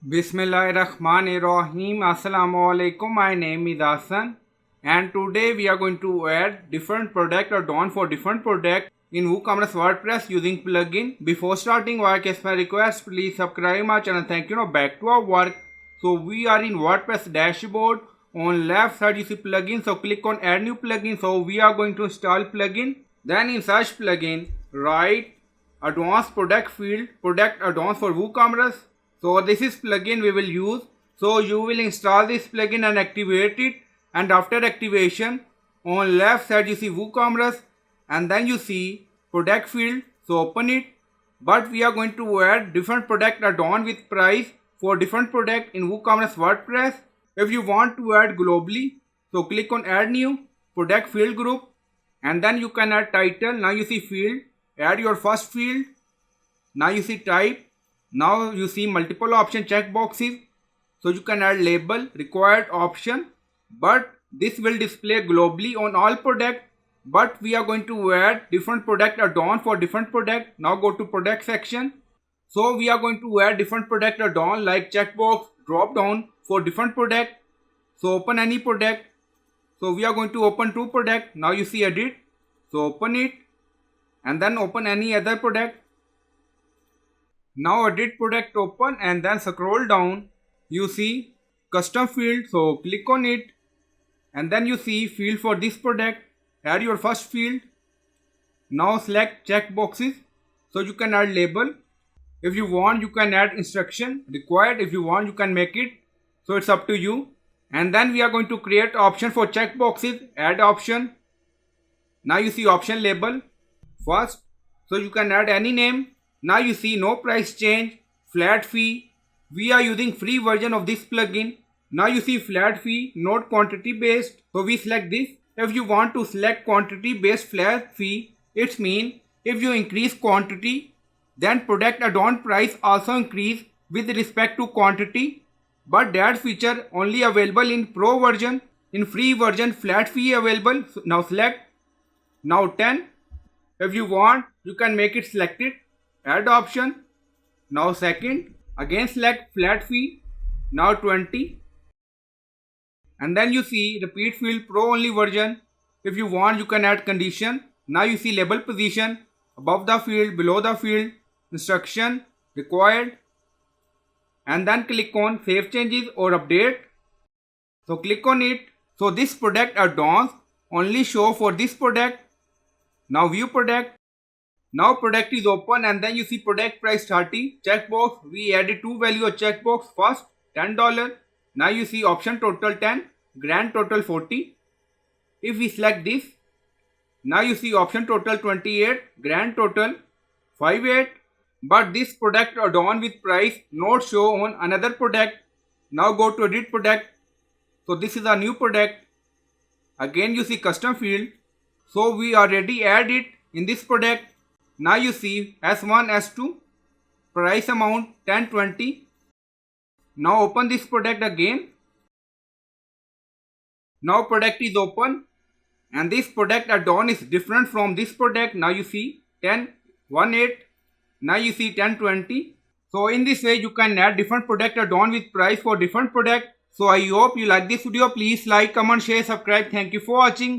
Bismillahirrahmanirrahim. Assalamu alaikum. My name is Hassan, and today we are going to add different product or add-on for different product in WooCommerce WordPress using plugin. Before starting work, as my request, please subscribe my channel. Thank you. Now back to our work. So we are in WordPress dashboard. On left side you see plugin. So click on add new plugin. So we are going to install plugin. Then in search plugin, write advanced product field, product add-ons for WooCommerce. So this is plugin we will use. So you will install this plugin and activate it, and after activation on left side you see WooCommerce and then you see product field. So open it, but we are going to add different product add-on with price for different product in WooCommerce WordPress. If you want to add globally, so click on add new product field group and then you can add title. Now you see field, add your first field. Now you see type. Now you see multiple option check boxes, so you can add label, required option, but this will display globally on all product, but we are going to add different product add-on for different product. Now go to product section. So we are going to add different product add-on like checkbox, drop down for different product. So open any product. So we are going to open two product. Now you see edit. So open it and then open any other product. Now edit product open and then scroll down. You see custom field. So click on it and then you see field for this product. Add your first field. Now select check boxes. So you can add label. If you want you can add instruction required. If you want you can make it. So it's up to you. And then we are going to create option for check boxes. Add option. Now you see option label first. So you can add any name. Now you see no price change, flat fee. We are using free version of this plugin. Now you see flat fee, not quantity based. So we select this. If you want to select quantity based flat fee, it means if you increase quantity, then product add-on price also increase with respect to quantity. But that feature only available in pro version. In free version, flat fee available. So now select. Now 10. If you want, you can make it selected. Add option. Now second, again select flat fee. Now 20. And then you see repeat field pro only version. If you want you can add condition. Now you see label position, above the field, below the field, instruction, required, and then click on save changes or update. So click on it. So this product add-ons only show for this product. Now view product. Now product is open and then you see product price 30. Checkbox, we added two value of checkbox. First $10. Now you see option total 10, grand total 40. If we select this, now you see option total 28, grand total 58. But this product add-on with price not show on another product. Now go to edit product. So this is a new product. Again you see custom field. So we already add it in this product. Now you see S1, S2, price amount 1020. Now open this product again. Now product is open and this product add-on is different from this product. Now you see 1018. Now you see 1020. So in this way you can add different product add-on with price for different product. So I hope you like this video. Please like, comment, share, subscribe. Thank you for watching.